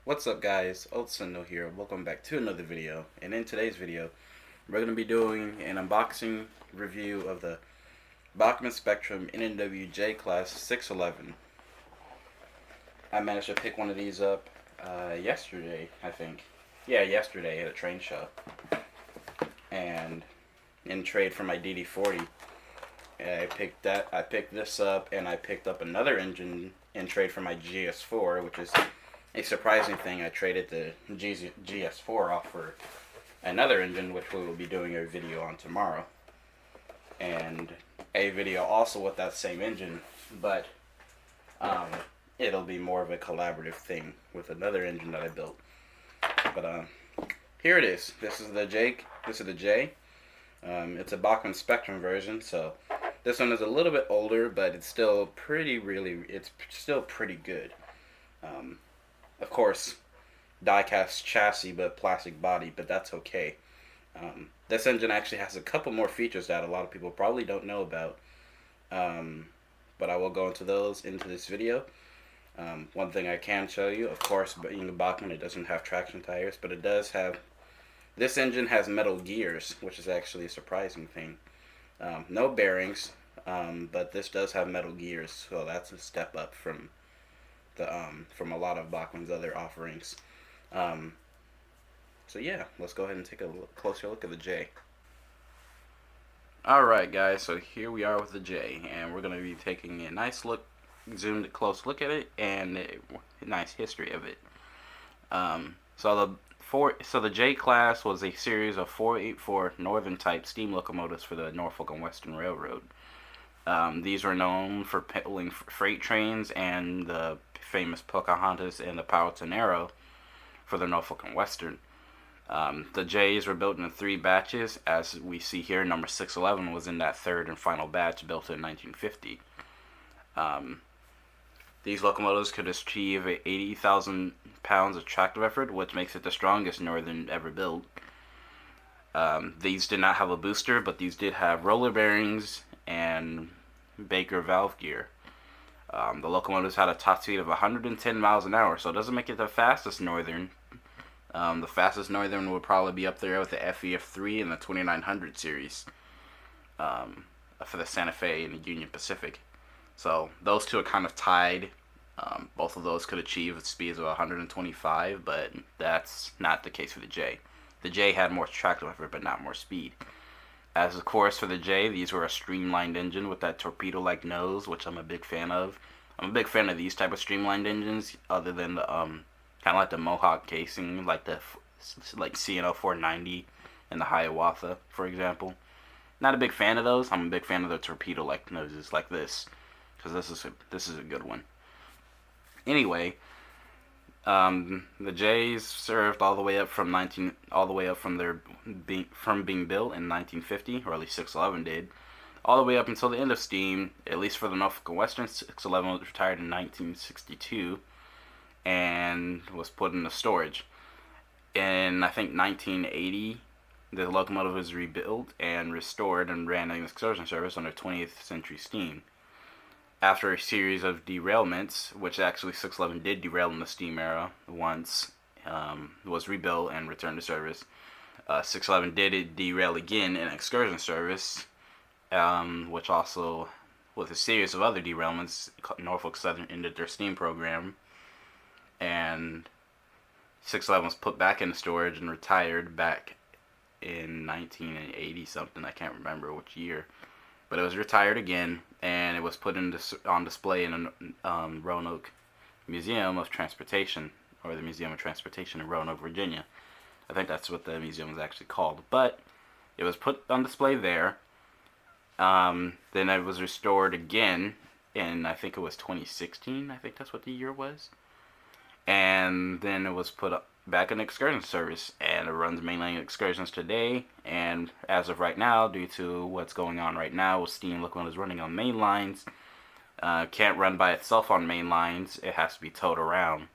What's up guys, Otsendo here, welcome back to another video, and in today's video, we're going to be doing an unboxing review of the Bachmann Spectrum NNWJ Class 611. I managed to pick one of these up yesterday, I think. Yeah, yesterday at a train show. And in trade for my DD40, I picked this up, and I picked up another engine in trade for my GS4, which is a surprising thing. I traded the GS4 off for another engine, which we will be doing a video on tomorrow. And a video also with that same engine, but it'll be more of a collaborative thing with another engine that I built. But here it is. This is the J. It's a Bachmann Spectrum version, so this one is a little bit older, but it's still it's still pretty good. Of course, die-cast chassis but plastic body, but that's okay. This engine actually has a couple more features that a lot of people probably don't know about, but I will go into those into this video. One thing I can show you, of course, being a Bachmann, it doesn't have traction tires, but it does have. This engine has metal gears, which is actually a surprising thing. No bearings, but this does have metal gears, so that's a step up from a lot of Bachmann's other offerings. So yeah, let's go ahead and take a closer look at the J. Alright guys, so here we are with the J, and we're going to be taking a nice look, zoomed close look at it, and a nice history of it. So the J class was a series of 484 Northern type steam locomotives for the Norfolk and Western Railroad. These were known for pulling freight trains and the famous Pocahontas and the Powhatan Arrow for the Norfolk and Western. The J's were built in 3 batches. As we see here, number 611 was in that third and final batch built in 1950. These locomotives could achieve 80,000 pounds of tractive effort, which makes it the strongest Northern ever built. These did not have a booster, but these did have roller bearings and Baker valve gear. The locomotives had a top speed of 110 miles an hour, so it doesn't make it the fastest Northern. The fastest Northern would probably be up there with the FEF3 and the 2900 series for the Santa Fe and the Union Pacific. So those two are kind of tied. Both of those could achieve speeds of 125, but that's not the case for the J. The J had more tractive effort, but not more speed. As of course for the J, these were a streamlined engine with that torpedo-like nose, which I'm a big fan of. I'm a big fan of these type of streamlined engines, other than the kind of like the Mohawk casing, like the CNO 490 and the Hiawatha, for example. Not a big fan of those. I'm a big fan of the torpedo-like noses like this, because this is a good one. Anyway, the J's served all the way up from being built in 1950, or at least 611 did, all the way up until the end of steam. At least for the Norfolk and Western, 611 was retired in 1962 and was put into storage. In I think 1980, the locomotive was rebuilt and restored and ran an excursion service under 20th Century Steam. After a series of derailments, which actually 611 did derail in the steam era once, was rebuilt and returned to service. 611 did derail again in excursion service, which also, with a series of other derailments, Norfolk Southern ended their steam program, and 611 was put back into storage and retired back in 1980 something. I can't remember which year. But it was retired again, and it was put on display in the Roanoke Museum of Transportation, or the Museum of Transportation in Roanoke, Virginia. I think that's what the museum is actually called. But it was put on display there. Then it was restored again in, I think it was 2016. I think that's what the year was. And then it was put back in excursion service, and it runs mainline excursions today. And as of right now, due to what's going on right now with steam locomotives running on main lines, can't run by itself on main lines. It has to be towed around.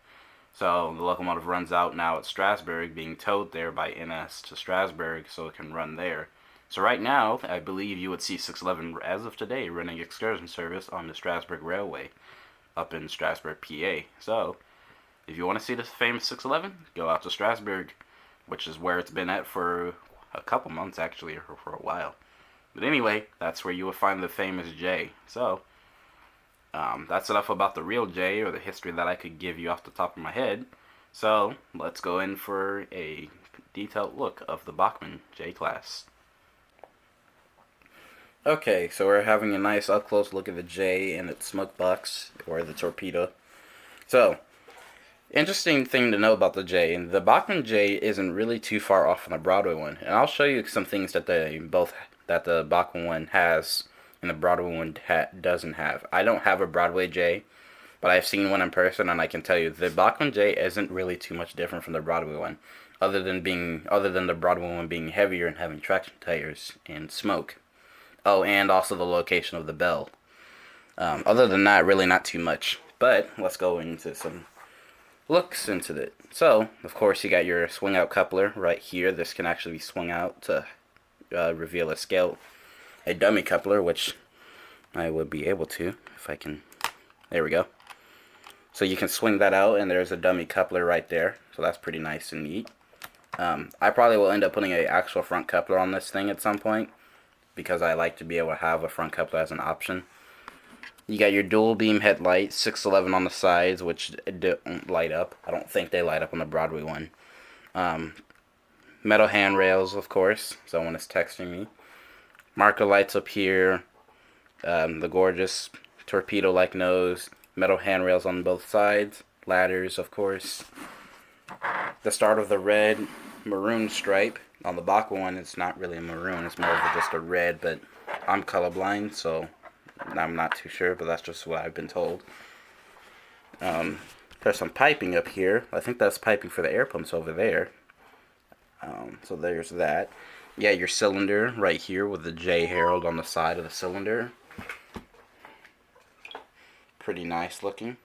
So the locomotive runs out now at Strasburg, being towed there by NS to Strasburg so it can run there. So right now, I believe you would see 611 as of today running excursion service on the Strasburg Railway up in Strasburg, PA. So if you want to see the famous 611, go out to Strasbourg, which is where it's been at for a couple months actually, or for a while. But anyway, that's where you will find the famous J. So, that's enough about the real J, or the history that I could give you off the top of my head. So, let's go in for a detailed look of the Bachmann J class. Okay, so we're having a nice up-close look at the J and its smoke box, or the torpedo. So, interesting thing to know about the J, the Bachmann J isn't really too far off from the Broadway one. And I'll show you some things that the Bachmann one has and the Broadway one doesn't have. I don't have a Broadway J, but I've seen one in person, and I can tell you the Bachmann J isn't really too much different from the Broadway one, other than the Broadway one being heavier and having traction tires and smoke. Oh, and also the location of the bell. Other than that, really not too much. But let's go into some looks into it. So, of course, you got your swing out coupler right here. This can actually be swung out to reveal a dummy coupler, which I would be able to if I can. There we go. So you can swing that out, and there's a dummy coupler right there. So that's pretty nice and neat. I probably will end up putting an actual front coupler on this thing at some point, because I like to be able to have a front coupler as an option. You got your dual beam headlight, 611 on the sides, which don't light up. I don't think they light up on the Broadway one. Metal handrails, of course. Someone is texting me. Marker lights up here. The gorgeous torpedo-like nose. Metal handrails on both sides. Ladders, of course. The start of the red maroon stripe. On the Bachmann one, it's not really a maroon. It's more of just a red, but I'm colorblind, so I'm not too sure, but that's just what I've been told. There's some piping up here. I think that's piping for the air pumps over there. So there's that. Yeah, your cylinder right here with the J herald on the side of the cylinder. Pretty nice looking.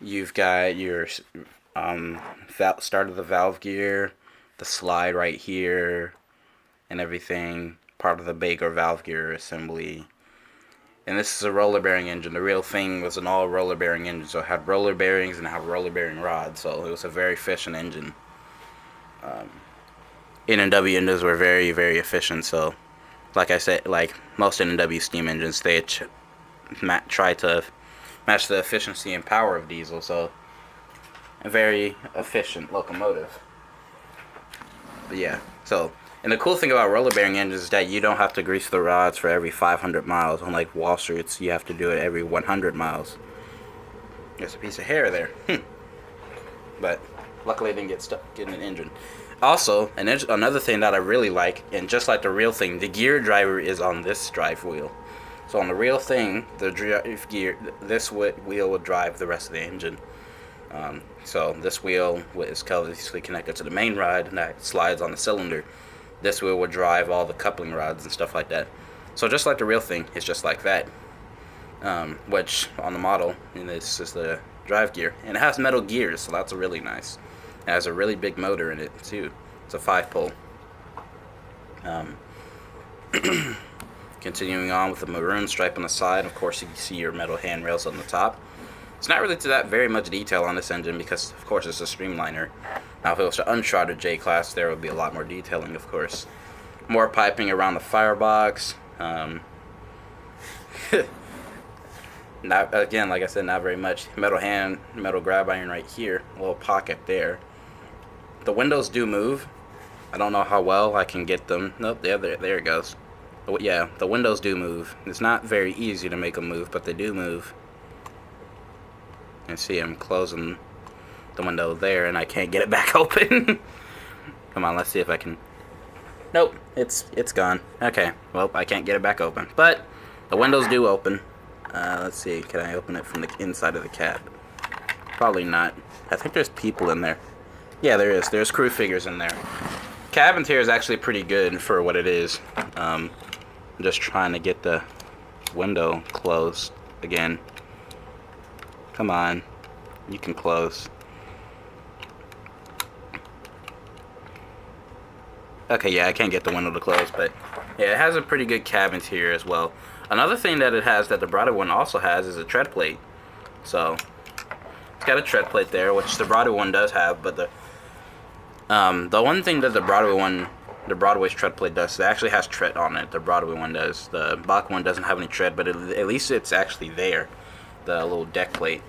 You've got your start of the valve gear, the slide right here, and everything. Part of the Baker valve gear assembly. And this is a roller bearing engine. The real thing was an all roller bearing engine, so it had roller bearings and it had roller bearing rods, so it was a very efficient engine. N&W engines were very, very efficient, so like I said, like most N&W steam engines, they try to match the efficiency and power of diesel, so a very efficient locomotive. But yeah, so, and the cool thing about roller bearing engines is that you don't have to grease the rods for every 500 miles. Unlike Wall Street's, you have to do it every 100 miles. There's a piece of hair there. But luckily I didn't get stuck in an engine. Also, another thing that I really like, and just like the real thing, the gear driver is on this drive wheel. So on the real thing, the drive gear, this wheel will drive the rest of the engine. So this wheel is obviously connected to the main rod, and that slides on the cylinder. This wheel will drive all the coupling rods and stuff like that. So just like the real thing, it's just like that. Which on the model, and this is the drive gear, and it has metal gears, so that's really nice. It has a really big motor in it too. It's a 5-pole. Continuing on with the maroon stripe on the side, of course you can see your metal handrails on the top. It's not really to that very much detail on this engine because, of course, it's a streamliner. Now, if it was an uncharted J class, there would be a lot more detailing, of course. More piping around the firebox. Not, again, like I said, not very much. Metal grab iron right here. A little pocket there. The windows do move. I don't know how well I can get them. Nope, there it goes. But yeah, the windows do move. It's not very easy to make them move, but they do move. And see, I'm closing the window there, and I can't get it back open. Come on, let's see if I can. Nope, it's gone. Okay, well, I can't get it back open, but the windows do open. Let's see, can I open it from the inside of the cab? Probably not. I think there's people in there. Yeah, there is. There's crew figures in there. Cab interior is actually pretty good for what it is. I'm just trying to get the window closed again. Come on, you can close. Okay, yeah, I can't get the window to close, but yeah, it has a pretty good cab interior as well. Another thing that it has that the Broadway one also has is a tread plate. So It's got a tread plate there, which the Broadway one does have, but the one thing that the Broadway's tread plate does, it actually has tread on it. The Broadway one does. The Bachmann one doesn't have any tread, but at least it's actually there, the little deck plate.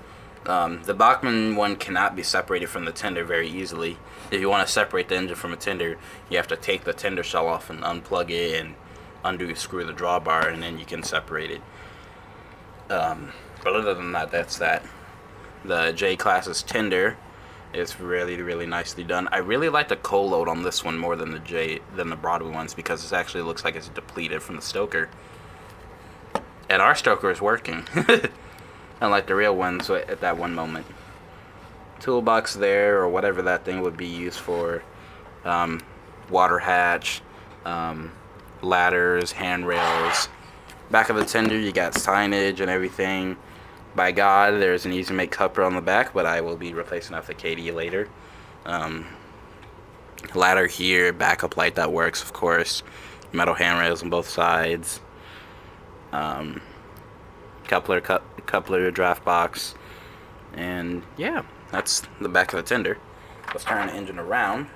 The Bachmann one cannot be separated from the tender very easily. If you want to separate the engine from a tender, you have to take the tender shell off and unplug it and screw the drawbar, and then you can separate it. But other than that, that's that. The J Class's tender is really, really nicely done. I really like the coal load on this one more than the Broadway ones, because it actually looks like it's depleted from the stoker. And our stoker is working, unlike the real ones at that one moment. Toolbox there, or whatever that thing would be used for. Water hatch, ladders, handrails. Back of the tender, you got signage and everything. By God, there's an easy make cover on the back, but I will be replacing that with a KD later. Ladder here, backup light that works, of course. Metal handrails on both sides. Coupler draft box. And yeah, that's the back of the tender. Let's turn the engine around.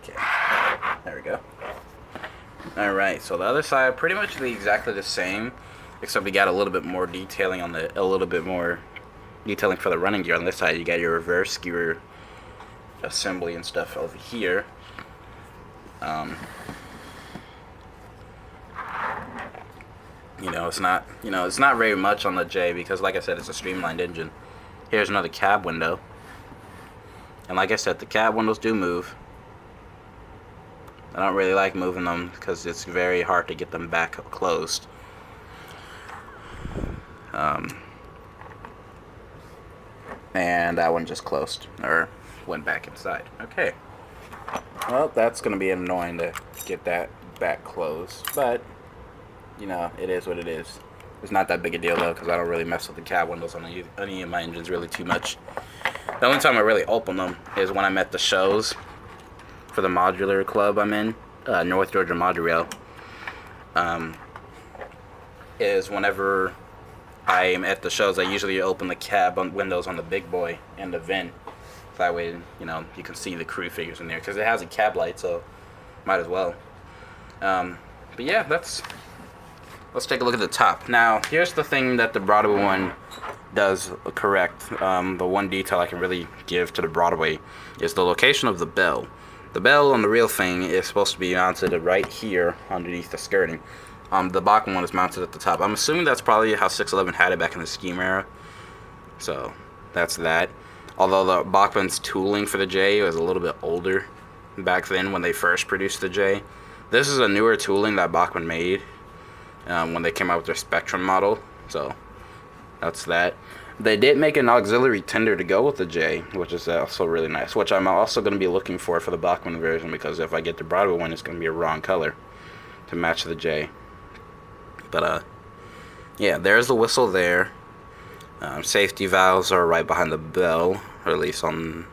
Okay, there we go. Alright, so the other side pretty much exactly the same, except we got a little bit more detailing for the running gear. On this side, you got your reverse gear assembly and stuff over here. It's not very much on the J, because like I said, it's a streamlined engine. Here's another cab window. And like I said, the cab windows do move. I don't really like moving them because it's very hard to get them back closed. And that one just closed, or went back inside. Okay. Well, that's going to be annoying to get that back closed, but it is what it is. It's not that big a deal though, because I don't really mess with the cab windows on any of my engines really too much. The only time I really open them is when I'm at the shows for the modular club I'm in, North Georgia Modular. Is whenever I am at the shows, I usually open the cab windows on the big boy and the VIN. That way, you can see the crew figures in there, because it has a cab light, so might as well. But yeah, let's take a look at the top. Now, here's the thing that the Broadway one does correct. The one detail I can really give to the Broadway is the location of the bell. The bell on the real thing is supposed to be mounted right here underneath the skirting. The Bachmann one is mounted at the top. I'm assuming that's probably how 611 had it back in the scheme era. So, that's that. Although the Bachmann's tooling for the J was a little bit older back then when they first produced the J. This is a newer tooling that Bachmann made when they came out with their Spectrum model. So, that's that. They did make an auxiliary tender to go with the J, which is also really nice, which I'm also going to be looking for the Bachmann version, because if I get the Broadway one, it's going to be a wrong color to match the J. But, yeah, there's the whistle there. Safety valves are right behind the bell, or at least on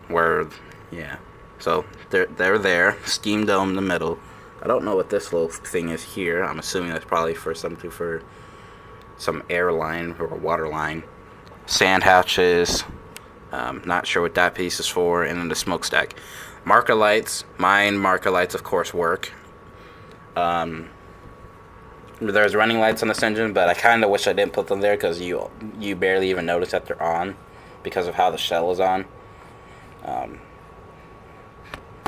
where, yeah. So, they're there. Steam dome in the middle. I don't know what this little thing is here. I'm assuming that's probably for something for some air line or water line. Sand hatches. Not sure what that piece is for. And then the smokestack. Marker lights. Mine marker lights, of course, work. There's running lights on this engine, but I kind of wish I didn't put them there, because you barely even notice that they're on because of how the shell is on.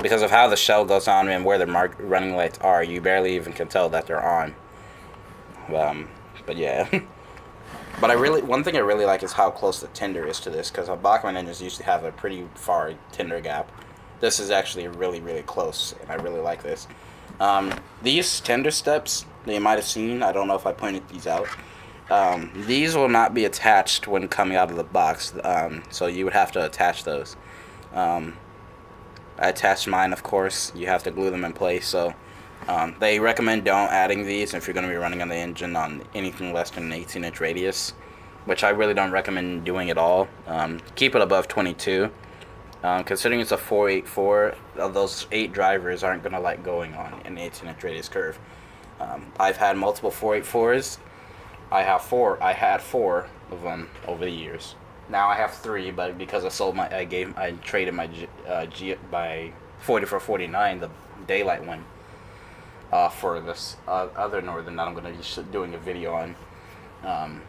Because of how the shell goes on and where the running lights are, you barely even can tell that they're on. But yeah. But one thing I really like is how close the tender is to this, because Bachmann engines usually have a pretty far tender gap. This is actually really, really close, and I really like this. These tender steps that you might have seen, I don't know if I pointed these out. These will not be attached when coming out of the box, so you would have to attach those. I attached mine, of course. You have to glue them in place, so they recommend don't adding these if you're going to be running on the engine on anything less than an 18-inch radius, which I really don't recommend doing at all. Keep it above 22. Considering it's a 484, those 8 drivers aren't going to like going on an 18-inch radius curve. I've had multiple 484s, I have four. I had four of them over the years. Now I have three, but because I traded my by 40 for 49, the daylight one, for this other northern that I'm gonna be doing a video on. Um,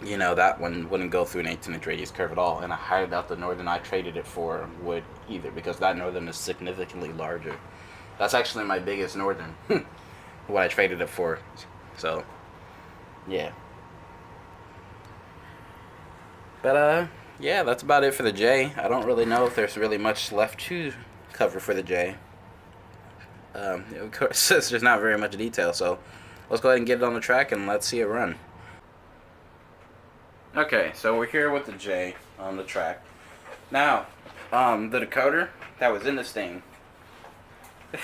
that one wouldn't go through an 18-inch radius curve at all, and I highly doubt the northern I traded it for would either, because that northern is significantly larger. That's actually my biggest northern, what I traded it for. So, yeah. But yeah, that's about it for the J. I don't really know if there's really much left to cover for the J. Of course, there's not very much detail, so let's go ahead and get it on the track and let's see it run. Okay, so we're here with the J on the track. Now, the decoder that was in this thing.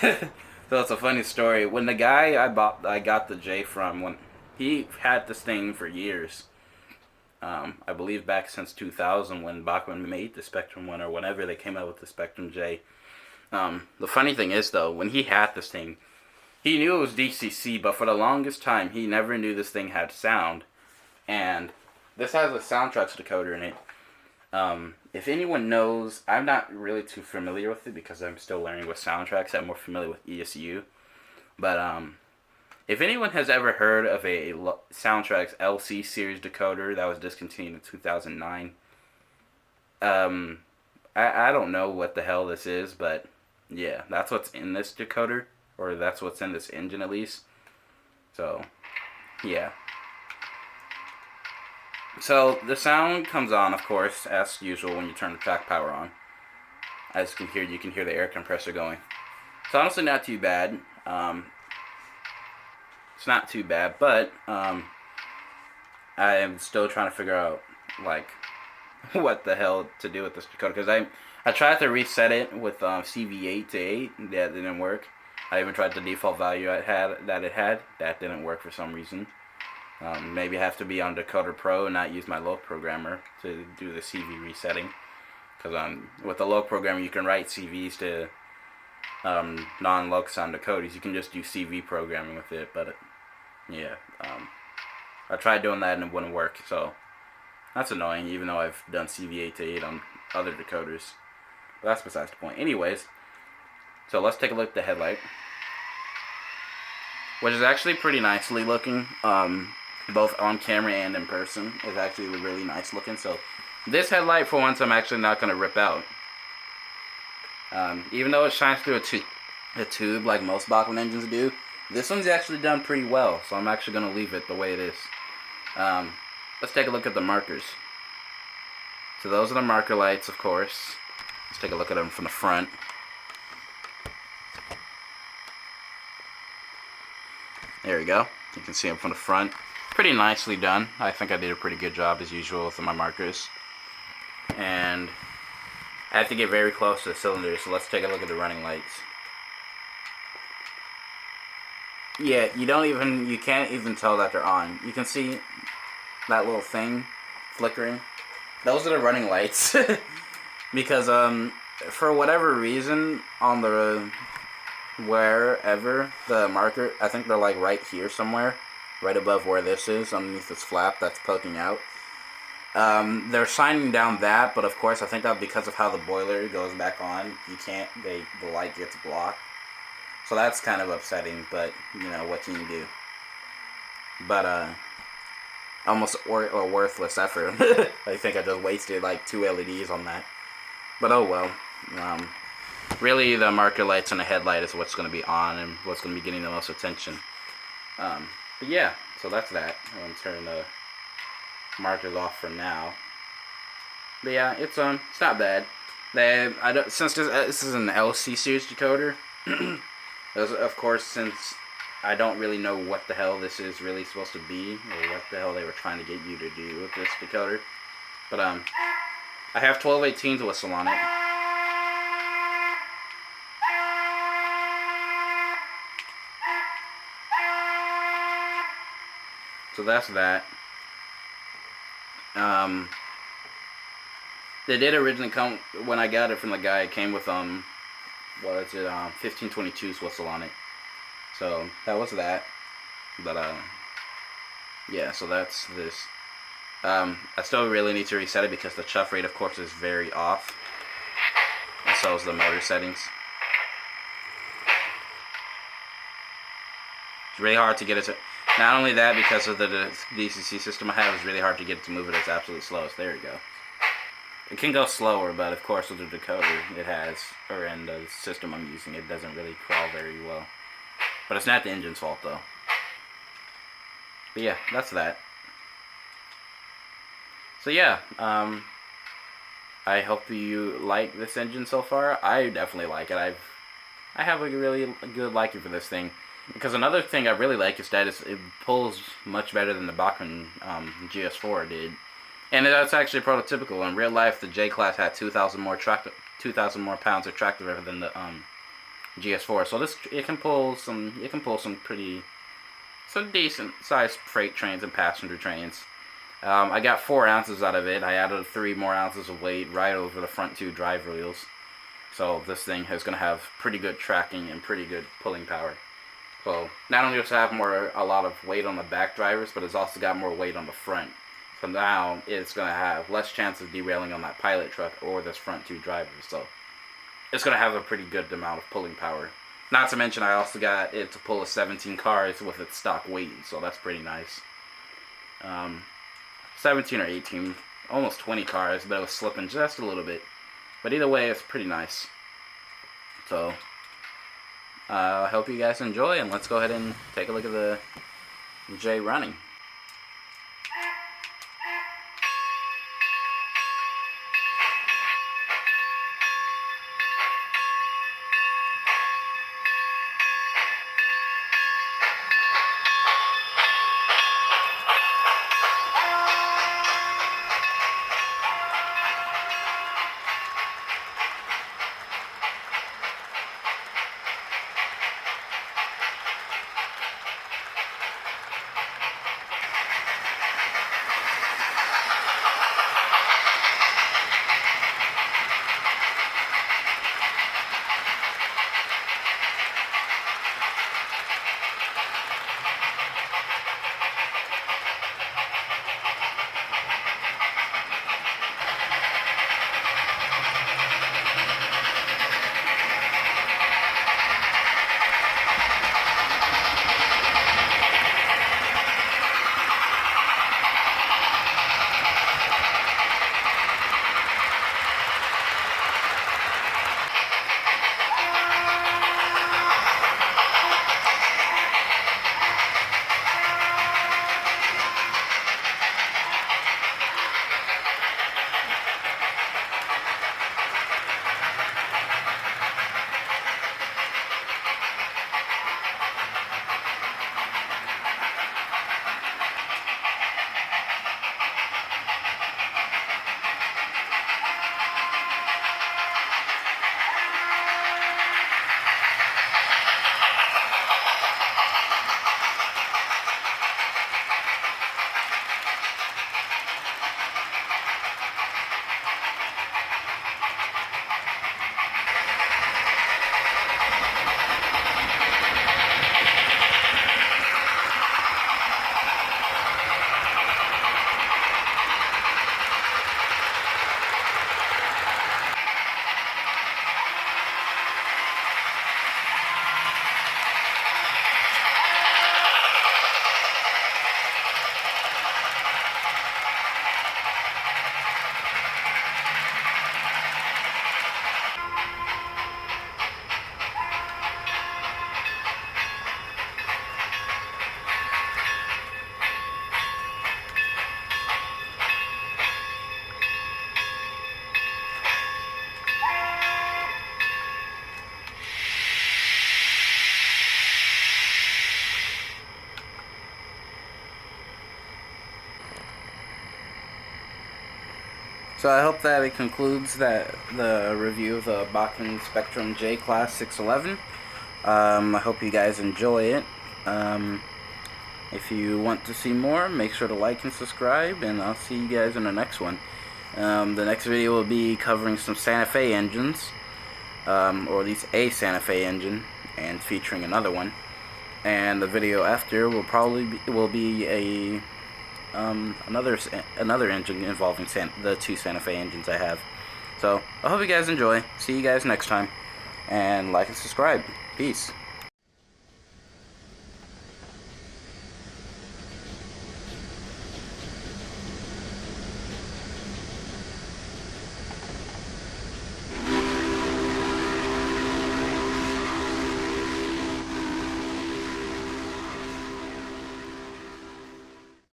So it's a funny story. When the guy I got the J from, when he had this thing for years. I believe back since 2000 when Bachmann made the Spectrum one, or whenever they came out with the Spectrum J. The funny thing is, though, when he had this thing, he knew it was DCC, but for the longest time, he never knew this thing had sound. And this has a soundtracks decoder in it. If anyone knows, I'm not really too familiar with it because I'm still learning with soundtracks. I'm more familiar with ESU. But, if anyone has ever heard of a Soundtracks LC series decoder that was discontinued in 2009, I don't know what the hell this is, but yeah, that's what's in this decoder, or that's what's in this engine at least. So, yeah. So, the sound comes on, of course, as usual when you turn the track power on. As you can hear the air compressor going. It's honestly not too bad. It's not too bad, but I am still trying to figure out, like, what the hell to do with this decoder. Because I tried to reset it with CV8 to 8. That didn't work. I even tried the default value it had. That didn't work for some reason. Maybe I have to be on Decoder Pro and not use my low programmer to do the CV resetting. Because with the low programmer, you can write CVs to non-loc sound decoders. You can just do CV programming with it, but yeah, I tried doing that and it wouldn't work, so that's annoying, even though I've done CV8 to 8 on other decoders. But that's besides the point. Anyways, so let's take a look at the headlight, which is actually pretty nicely looking, both on camera and in person. It's actually really nice looking, so this headlight, for once, I'm actually not going to rip out. Even though it shines through a tube like most Bachmann engines do, this one's actually done pretty well, so I'm actually going to leave it the way it is. Let's take a look at the markers. So those are the marker lights, of course. Let's take a look at them from the front. There we go. You can see them from the front. Pretty nicely done. I think I did a pretty good job, as usual, with my markers. And I have to get very close to the cylinder, so let's take a look at the running lights. Yeah, you can't even tell that they're on. You can see that little thing flickering. Those are the running lights. Because, for whatever reason, on wherever the marker, I think they're like right here somewhere, right above where this is, underneath this flap that's poking out. They're shining down that, but of course I think that because of how the boiler goes back on, the light gets blocked. So that's kind of upsetting, but what can you do? But almost a worthless effort. I think I just wasted like 2 LEDs on that. But oh well. Really, the marker lights and the headlight is what's going to be on and what's going to be getting the most attention. But yeah, so that's that. I'm going to turn the markers off for now. But yeah, it's not bad. Since this is an LC series decoder, of course, since I don't really know what the hell this is really supposed to be, or what the hell they were trying to get you to do with this decoder. But I have 12/18's whistle on it. So that's that. They did originally come, when I got it from the guy, it came with 15/22's 15 whistle on it. So that was that. But Yeah, so that's this. I still really need to reset it because the chuff rate, of course, is very off. And so is the motor settings. It's really hard to get it to... Not only that, because of the DCC system I have, it's really hard to get it to move at its absolute slowest. There you go. It can go slower, but of course with the decoder it has, or in the system I'm using, it doesn't really crawl very well. But it's not the engine's fault, though. But yeah, that's that. So yeah, I hope you like this engine so far. I definitely like it. I have a really good liking for this thing. Because another thing I really like is that it pulls much better than the Bachmann GS4 did. And that's actually prototypical. In real life, the J-Class had 2,000 more pounds of tractor rev than the GS4. So it can pull some decent sized freight trains and passenger trains. I got 4 ounces out of it. I added 3 more ounces of weight right over the front 2 drive wheels. So this thing is going to have pretty good tracking and pretty good pulling power. So not only does it have a lot of weight on the back drivers, but it's also got more weight on the front. So now it's going to have less chance of derailing on that pilot truck or this front 2 drivers. So it's going to have a pretty good amount of pulling power. Not to mention I also got it to pull a 17 cars with its stock weight, so that's pretty nice. 17 or 18, almost 20 cars, but it was slipping just a little bit. But either way, it's pretty nice. So I hope you guys enjoy, and let's go ahead and take a look at the J running. So I hope that it concludes the review of the Bachmann Spectrum J Class 611. I hope you guys enjoy it. If you want to see more, make sure to like and subscribe, and I'll see you guys in the next one. The next video will be covering some Santa Fe engines, or at least a Santa Fe engine, and featuring another one. and the video after will be a another engine involving the two Santa Fe engines I have. So I hope you guys enjoy. See you guys next time, and like and subscribe. Peace.